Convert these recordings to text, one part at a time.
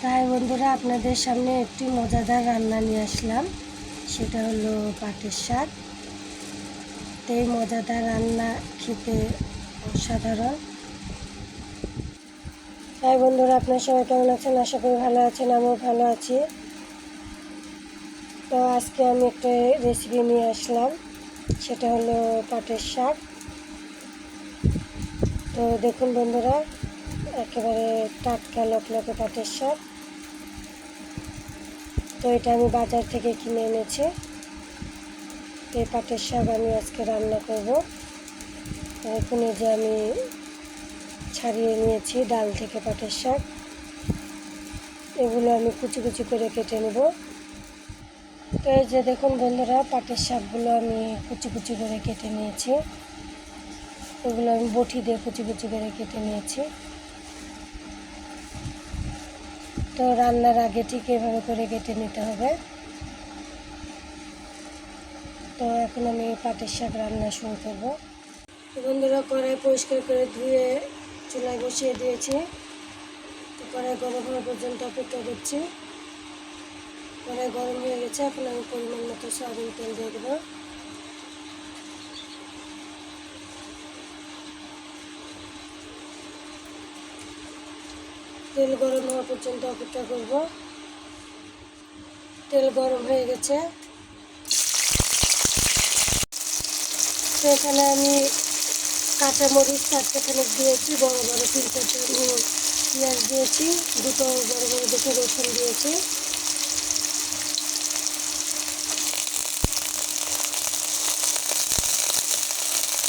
তাই বন্ধুরা আপনাদের সামনে একটি মজাদার রান্না নিয়ে আসলাম, সেটা হলো পাটের শাক। এই মজাদার রান্না খেতে অসাধারণ। তাই বন্ধুরা আপনার সবাই কেমন আছেন? আশা করি ভালো আছেন, আমিও ভালো আছি। তো আজকে আমি একটা রেসিপি নিয়ে আসলাম, সেটা হলো পাটের শাক। তো দেখুন বন্ধুরা, একেবারে টাটকা লকলকে পাটের শাক। তো এটা আমি বাজার থেকে কিনে এনেছি। এই পাটের শাক আমি আজকে রান্না করব। এখন এই যে আমি ছাড়িয়ে নিয়েছি ডাল থেকে পাটের শাক, এগুলো আমি কুচি কুচি করে কেটে নেব। তো এই যে দেখুন বন্ধুরা, পাটের শাকগুলো আমি কুচি কুচি করে কেটে নিয়েছি। এগুলো আমি বটি দিয়ে কুচি কুচি করে কেটে নিয়েছি। তো রান্নার আগে ঠিক এভাবে করে কেটে নিতে হবে। তো এখন আমি পাটের শাক রান্না শুরু করব। বন্ধুরা, কড়াই পরিষ্কার করে ধুয়ে চুলায় বসিয়ে দিয়েছি। তো কড়াই গরম হওয়া পর্যন্ত অপেক্ষা করছি। কড়াই গরম হয়ে গেছে, এখন আমি পরিমাণ মতো সয়াবিন তেল দিয়ে দেবো। তেল গরম হওয়া পর্যন্ত অপেক্ষা করব। তেল গরম হয়ে গেছে। তো এখানে আমি কাঁচামরিচ 4টা দিয়েছি, বড় বড় 3টা পেঁয়াজ দিয়েছি, দুটো বড় বড় দেখে রসুন দিয়েছি।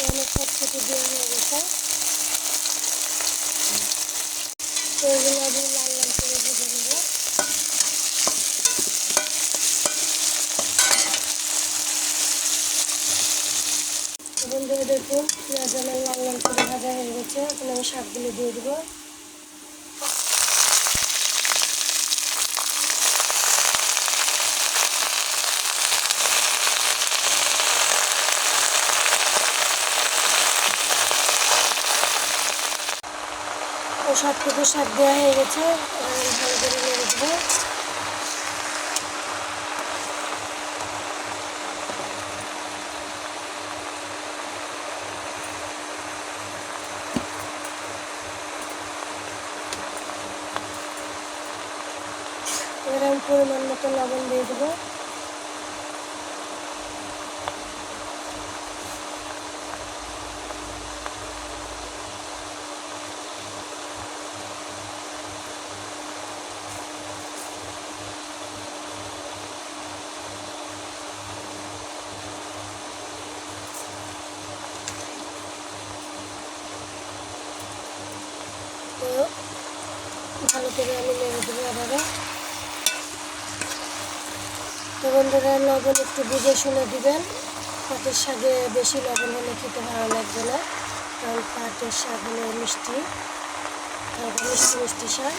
অনেক সবকিছু দেওয়া হয়ে গেছে। তো এগুলো আমি লাল লাল করে ভেজে নেব। বন্ধুরা দেখুন, পেঁয়াজ আমার লাল লাল করে ভাজা হয়ে গেছে। এখন আমি শাকগুলো দিয়ে দেবো। তো সবটুকু শাক দেওয়া হয়ে গেছে, ভালো করে নেড়ে দেবো। এবার আমি পরিমাণ মতো লবণ দিয়ে দেবো। তো ভালো করে আমি নেড়ে দেবো আবারও। তো বন্ধুরা, লবণ একটু বুঝে শুনে দিবেন। পাটের শাকে বেশি লবণ হলে খেতে ভালো লাগবে না, কারণ পাটের শাক হলো মিষ্টি, মিষ্টি মিষ্টি শাক।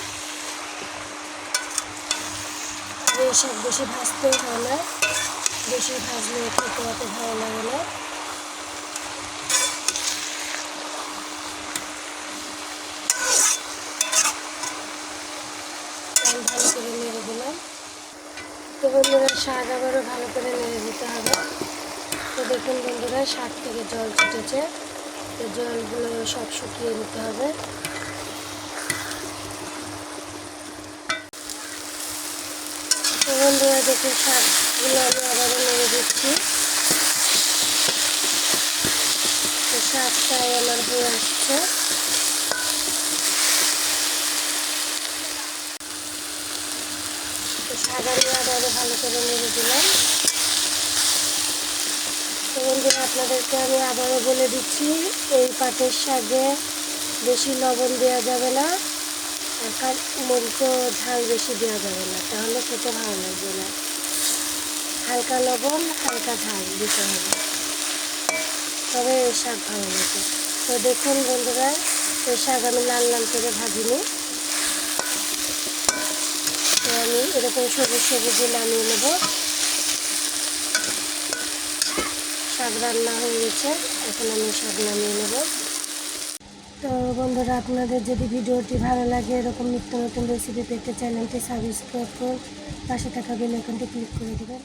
আর এই শাক বেশি ভাজতেও হয় না, বেশি ভাজলে খেতে অত ভালো লাগে না। আমি ভালো করে নেড়ে দিলাম। তো বন্ধুরা, শাক আবারও ভালো করে নেড়ে দিতে হবে। তো দেখুন বন্ধুরা, শাক থেকে জল ছুটেছে, তো জলগুলো সব শুকিয়ে নিতে হবে। তো বন্ধুরা দেখুন, শাকগুলো আমি আবারও নেড়ে দিচ্ছি। তো শাকটাই আমার হয়ে আসছে। তো শাক আমি আবারও ভালো করে নেড়ে দিলাম। তো বন্ধুরা, আপনাদেরকে আমি আবারও বলে দিচ্ছি, এই পাটের শাকে বেশি লবণ দেওয়া যাবে না, আর মরিচও ঝাল বেশি দেওয়া যাবে না, তাহলে খেতে ভালো লাগবে না। হালকা লবণ হালকা ঝাল দিতে হবে, তবে এই শাক ভালো লাগে। তো দেখুন বন্ধুরা, এই শাক আমি লাল লাল করে ভাজিনি। তো আমি এরকম সবুজ সবুজে নামিয়ে নেব। শাক রান্না হয়ে গেছে, এখন আমি শাক নামিয়ে নেব। তো বন্ধুরা, আপনাদের যদি ভিডিওটি ভালো লাগে, এরকম নিত্য নতুন রেসিপি পেতে চ্যানেলটি সাবস্ক্রাইব করুন, পাশে থাকা বেল আইকনটি ক্লিক করে দেবেন।